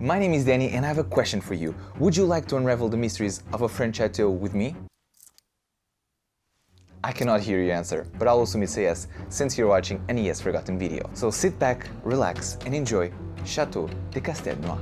My name is Danny and I have a question for you. Would you like to unravel the mysteries of a French chateau with me? I cannot hear your answer, but I'll assume it's a yes, since you're watching an yes forgotten video. So sit back, relax and enjoy Chateau de Castelnaud.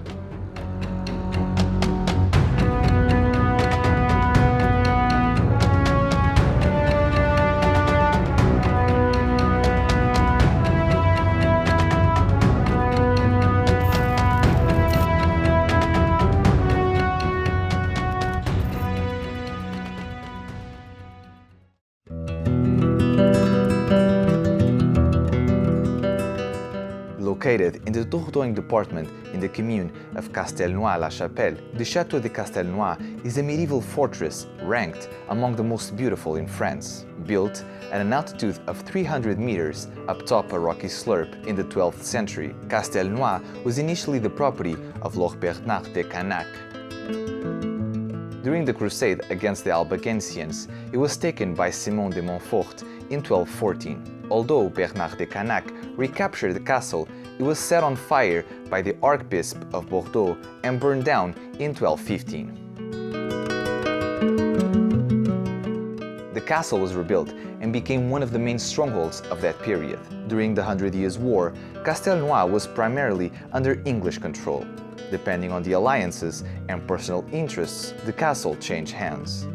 Located in the Dordogne Department in the commune of Castelnaud-la-Chapelle, the Chateau de Castelnaud is a medieval fortress ranked among the most beautiful in France. Built at an altitude of 300 meters atop a rocky slope in the 12th century, Castelnaud was initially the property of Lord Bernard de Canac. During the crusade against the Albigensians, it was taken by Simon de Montfort in 1214. Although Bernard de Canac recaptured the castle, it was set on fire by the Archbishop of Bordeaux and burned down in 1215. The castle was rebuilt and became one of the main strongholds of that period. During the 100 Years' War, Castelnaud was primarily under English control. Depending on the alliances and personal interests, the castle changed hands.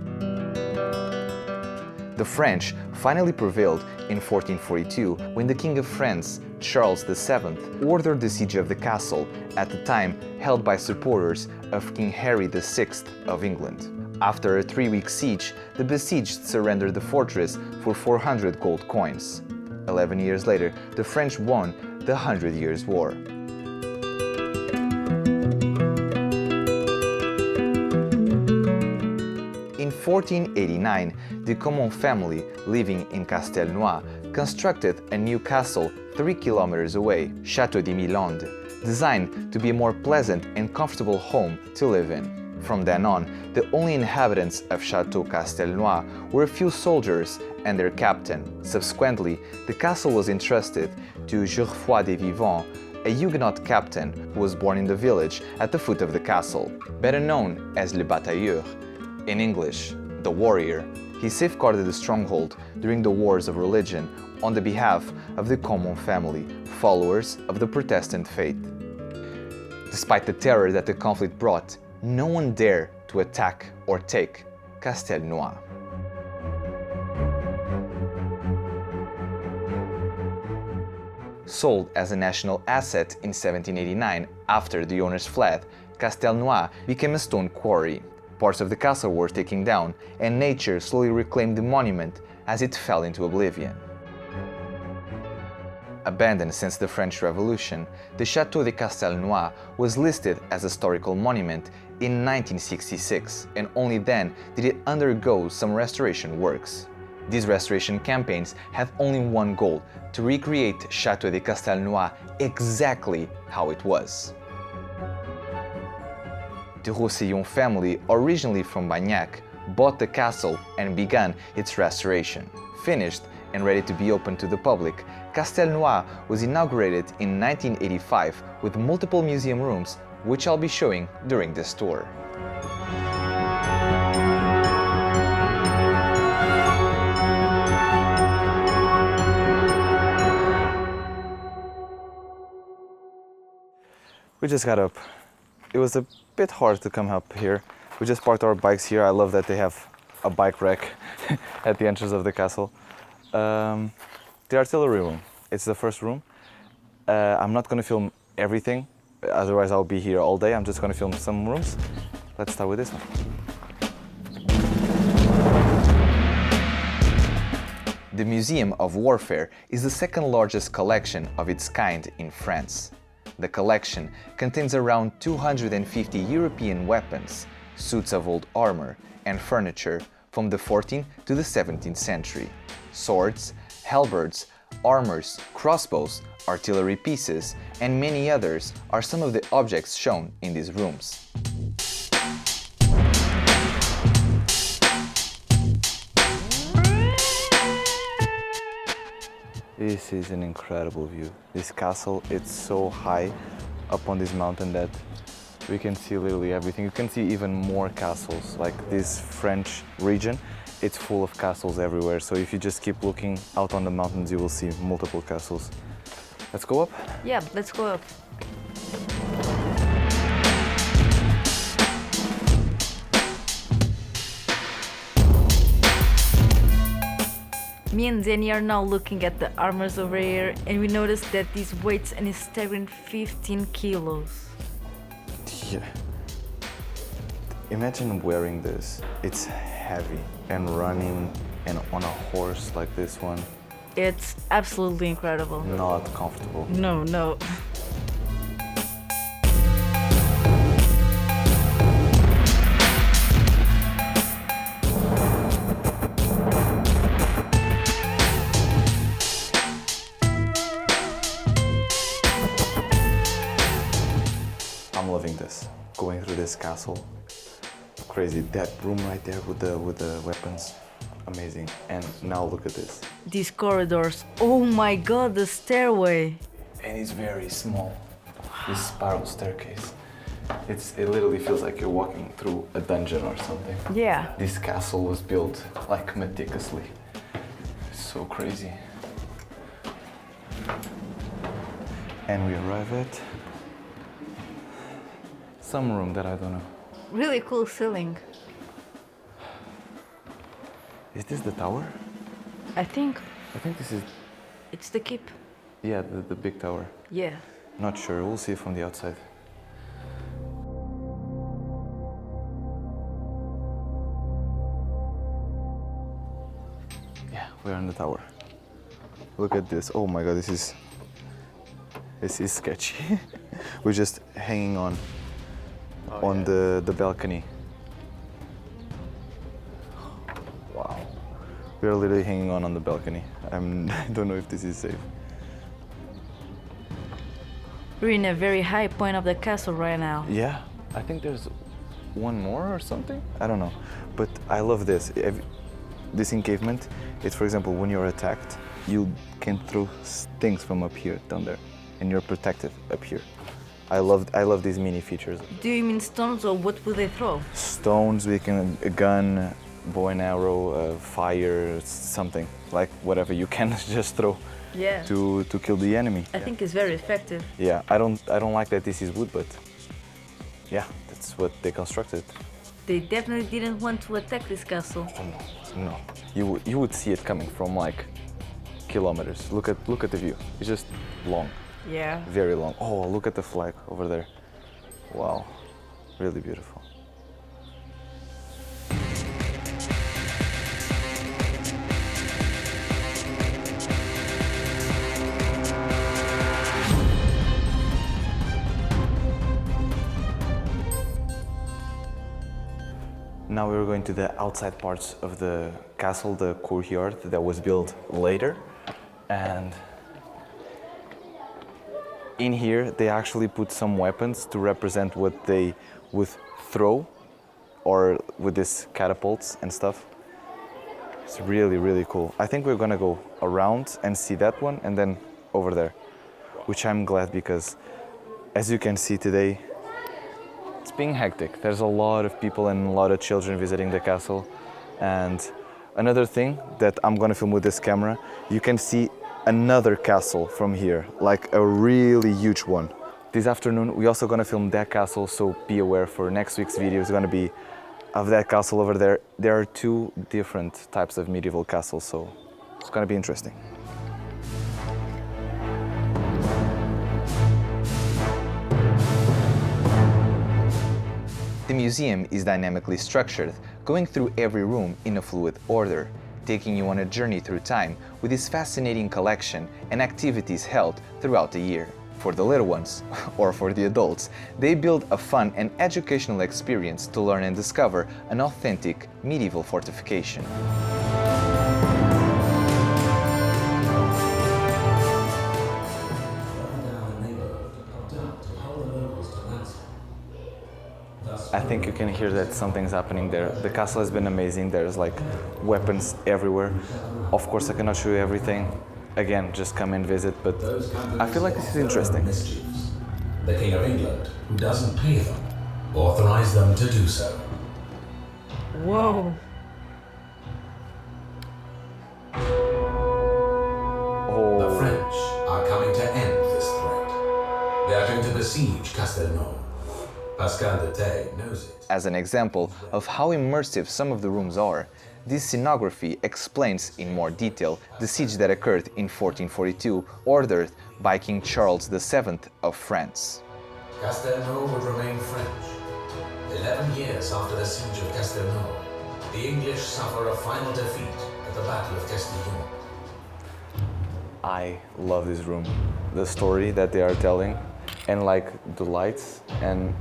The French finally prevailed in 1442 when the King of France, Charles VII, ordered the siege of the castle, at the time held by supporters of King Henry VI of England. After a 3-week siege, the besieged surrendered the fortress for 400 gold coins. 11 years later, the French won the 100 Years' War. In 1489, the Commune family living in Castelnaud constructed a new castle 3 kilometers away, Château de Milande, designed to be a more pleasant and comfortable home to live in. From then on, the only inhabitants of Château Castelnaud were a few soldiers and their captain. Subsequently, the castle was entrusted to Geoffroy de Vivant, a Huguenot captain who was born in the village at the foot of the castle. Better known as Le Batailleur, in English, the warrior, he safeguarded the stronghold during the wars of religion on the behalf of the Commune family, followers of the Protestant faith. Despite the terror that the conflict brought, no one dared to attack or take Castelnaud. Sold as a national asset in 1789 after the owners fled, Castelnaud became a stone quarry. Parts of the castle were taken down, and nature slowly reclaimed the monument as it fell into oblivion. Abandoned since the French Revolution, the Chateau de Castelnaud was listed as a historical monument in 1966, and only then did it undergo some restoration works. These restoration campaigns have only one goal: to recreate Chateau de Castelnaud exactly how it was. The Roussillon family, originally from Bagnac, bought the castle and began its restoration. Finished and ready to be open to the public, Castelnaud was inaugurated in 1985 with multiple museum rooms, which I'll be showing during this tour. We just got up. It was a bit hard to come up here. We just parked our bikes here. I love that they have a bike rack at the entrance of the castle. The artillery room, it's the first room. I'm not going to film everything, otherwise I'll be here all day. I'm just going to film some rooms. Let's start with this one. The Museum of Warfare is the second largest collection of its kind in France. The collection contains around 250 European weapons, suits of old armor, and furniture from the 14th to the 17th century. Swords, halberds, armors, crossbows, artillery pieces, and many others are some of the objects shown in these rooms. This is an incredible view. This castle, it's so high up on this mountain that We can see literally everything. You can see even more castles, like this French region. It's full of castles everywhere, so if you just keep looking out on the mountains, you will see multiple castles. Let's go up? Yeah, let's go up. Me and Jenny are now looking at the armors over here, and we noticed that this weighs an staggering 15 kilos. Yeah. Imagine wearing this. It's heavy, and running and on a horse like this one. It's absolutely incredible. Not comfortable. No. I'm loving this. Going through this castle. Crazy. That room right there with the weapons. Amazing. And now look at this. These corridors. Oh my god, the stairway. And it's very small. This spiral staircase. It literally feels like you're walking through a dungeon or something. Yeah. This castle was built like meticulously. It's so crazy. And we arrive at some room that I don't know. Really cool ceiling. Is this the tower? I think this is, it's the keep. yeah, the big tower. Yeah. Not sure, we'll see from the outside. Yeah, we're in the tower. Look at this, oh my god, this is sketchy. We're just hanging on the balcony. Wow. We are literally hanging on the balcony. I don't know if this is safe. We're in a very high point of the castle right now. Yeah, I think there's one more or something. I don't know, but I love this. This encavement, it's for example, when you're attacked, you can throw things from up here down there, and you're protected up here. I love these mini features. Do you mean stones, or what would they throw? Stones, a gun, bow and arrow, fire, something like whatever you can just throw. Yeah. To kill the enemy. I think it's very effective. Yeah, I don't like that this is wood, but yeah, that's what they constructed. They definitely didn't want to attack this castle. No, you would see it coming from like kilometers. Look at the view. It's just long. Yeah. Very long. Oh, look at the flag over there. Wow, really beautiful. Now we're going to the outside parts of the castle, the courtyard that was built later. And in here, they actually put some weapons to represent what they would throw, or with these catapults and stuff. It's really, really cool. I think we're gonna go around and see that one and then over there, which I'm glad because, as you can see today, it's being hectic. There's a lot of people and a lot of children visiting the castle. And another thing that I'm gonna film with this camera, you can see another castle from here, like a really huge one. This afternoon, we're also gonna film that castle, so be aware for next week's video. It's gonna be of that castle over there. There are two different types of medieval castles, so it's gonna be interesting. The museum is dynamically structured, going through every room in a fluid order, taking you on a journey through time with this fascinating collection and activities held throughout the year. For the little ones, or for the adults, they build a fun and educational experience to learn and discover an authentic medieval fortification. I think you can hear that something's happening there. The castle has been amazing. There's like weapons everywhere. Of course, I cannot show you everything. Again, just come and visit, but I feel like this is interesting. The King of England, who doesn't pay them, Authorize them to do so. Whoa. The French are coming to end this threat. They are going to besiege Castelnaud. Pascal de Tay knows it. As an example of how immersive some of the rooms are, this scenography explains in more detail the siege that occurred in 1442, ordered by King Charles VII of France. Castelnaud would remain French. 11 years after the siege of Castelnaud, the English suffer a final defeat at the Battle of Castillon. I love this room, the story that they are telling, and like the lights. And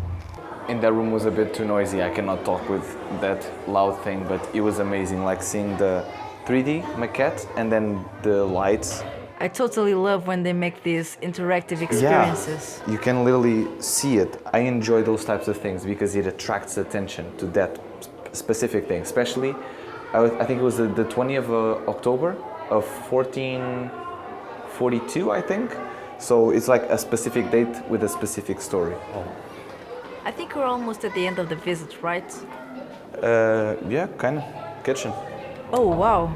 in that room was a bit too noisy. I cannot talk with that loud thing, but it was amazing, like seeing the 3D maquette and then the lights. I totally love when they make these interactive experiences. Yeah, you can literally see it. I enjoy those types of things because it attracts attention to that specific thing. Especially, I think it was the 20th of October of 1442, I think. So it's like a specific date with a specific story. I think we're almost at the end of the visit, right? Yeah, kind of. Kitchen. Oh, wow.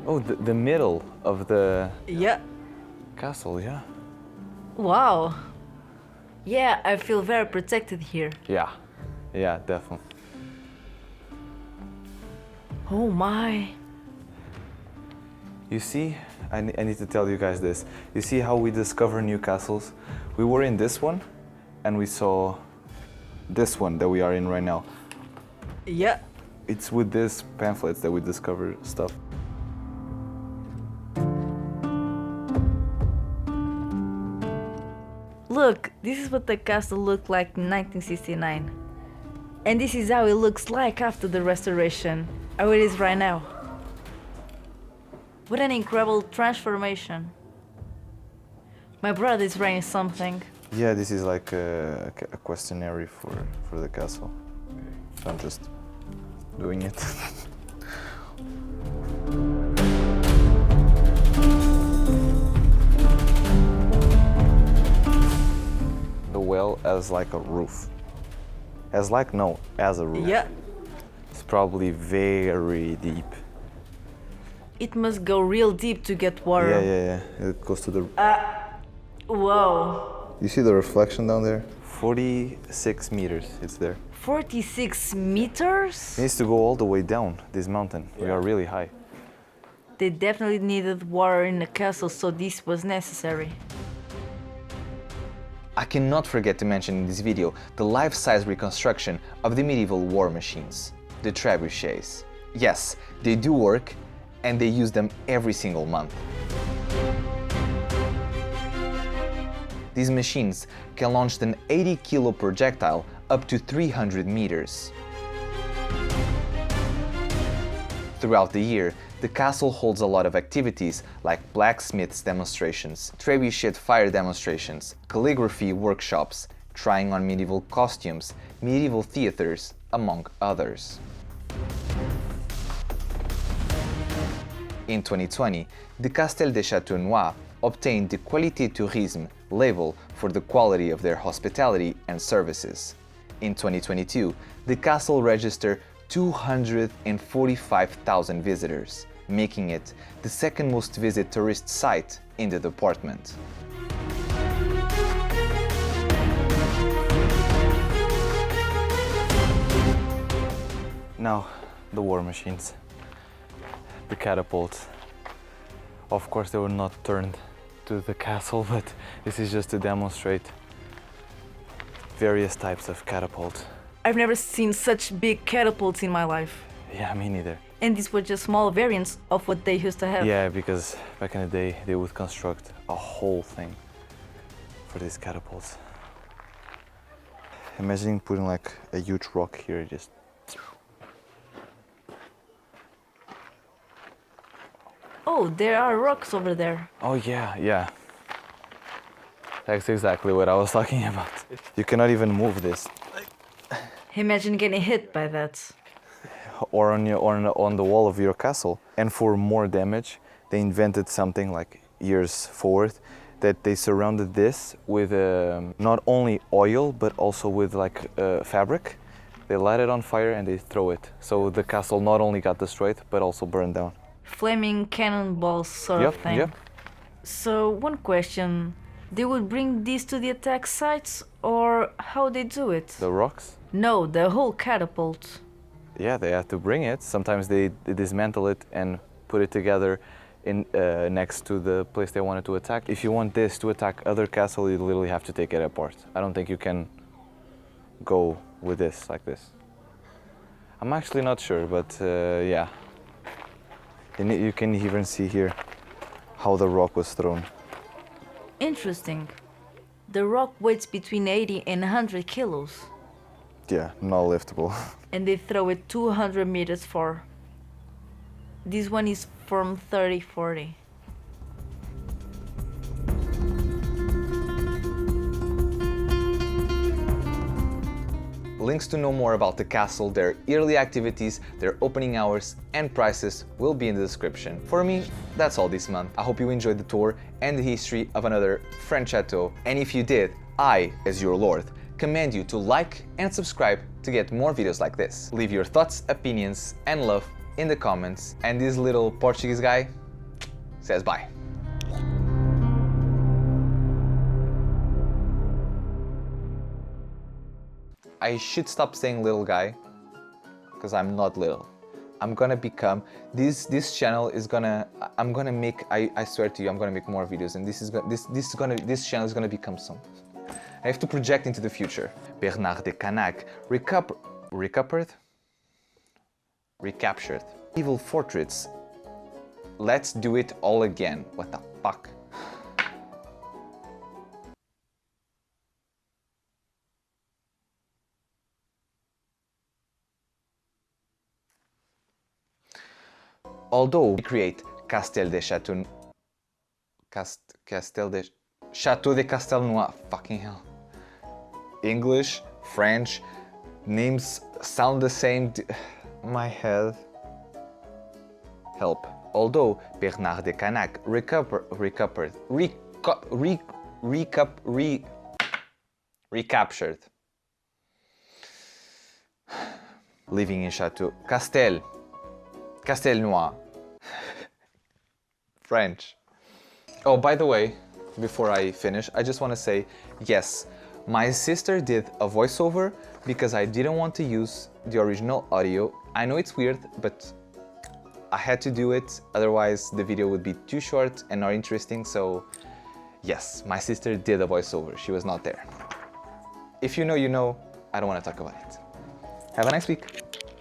Oh, the middle of the Yeah. castle, yeah. Wow. Yeah, I feel very protected here. Yeah, yeah, definitely. Oh my. You see, I need to tell you guys this. You see how we discover new castles? We were in this one, and we saw this one that we are in right now. Yeah. It's with these pamphlets that we discover stuff. Look, this is what the castle looked like in 1969. And this is how it looks like after the restoration, how it is right now. What an incredible transformation. My brother is writing something. Yeah, this is like a questionnaire for the castle. So I'm just doing it. The well as like a roof. As a roof. Yeah. It's probably very deep. It must go real deep to get water. Yeah. It goes to the... Whoa. You see the reflection down there? 46 meters, it's there. 46 meters? It needs to go all the way down this mountain. We are really high. They definitely needed water in the castle, so this was necessary. I cannot forget to mention in this video the life-size reconstruction of the medieval war machines, the Trebuchets. Yes, they do work, and they use them every single month. These machines can launch an 80-kilo projectile up to 300 meters. Throughout the year, the castle holds a lot of activities like blacksmiths demonstrations, trebuchet fire demonstrations, calligraphy workshops, trying on medieval costumes, medieval theaters, among others. In 2020, the Castel de Castelnaud obtained the Qualité Tourisme label for the quality of their hospitality and services. In 2022, the castle registered 245,000 visitors, making it the second most visited tourist site in the department. Now, the war machines. The catapults. Of course, they were not turned to the castle, but this is just to demonstrate various types of catapults. I've never seen such big catapults in my life. Yeah, me neither. And these were just small variants of what they used to have. Yeah, because back in the day, they would construct a whole thing for these catapults. Imagine putting like a huge rock here, just... Oh, there are rocks over there. Oh yeah. That's exactly what I was talking about. You cannot even move this. Imagine getting hit by that. Or on the wall of your castle. And for more damage, they invented something like years forward that they surrounded this with not only oil but also with like fabric. They light it on fire and they throw it. So the castle not only got destroyed but also burned down. Flaming cannonballs sort of thing. Yep. So one question, they would bring these to the attack sites or how they do it? The rocks? No, the whole catapult. Yeah, they have to bring it. Sometimes they dismantle it and put it together in next to the place they wanted to attack. If you want this to attack other castle, you literally have to take it apart. I don't think you can go with this like this. I'm actually not sure, but yeah. You can even see here how the rock was thrown. Interesting. The rock weighs between 80 and 100 kilos. Yeah, not liftable. And they throw it 200 meters far. This one is from 30-40. Links to know more about the castle, their yearly activities, their opening hours and prices will be in the description. For me, that's all this month. I hope you enjoyed the tour and the history of another French chateau. And if you did, I, as your lord, command you to like and subscribe to get more videos like this. Leave your thoughts, opinions and love in the comments. And this little Portuguese guy says bye. I should stop saying little guy, because I'm not little. I'm gonna become, this channel is gonna, I'm gonna make, I swear to you, I'm gonna make more videos, and this channel is gonna become some. I have to project into the future. Bernard de Canac recaptured. Evil fortress. Let's do it all again. What the fuck? Although we create Chateau de Castelnaud, fucking hell. English, French, names sound the same. My head. Help. Although Bernard de Canac recaptured. Living in Chateau Castelnaud. French. Oh, by the way, before I finish, I just want to say, yes, my sister did a voiceover because I didn't want to use the original audio. I know it's weird, but I had to do it, otherwise the video would be too short and not interesting, so yes, my sister did a voiceover, she was not there. If you know, you know, I don't want to talk about it. Have a nice week.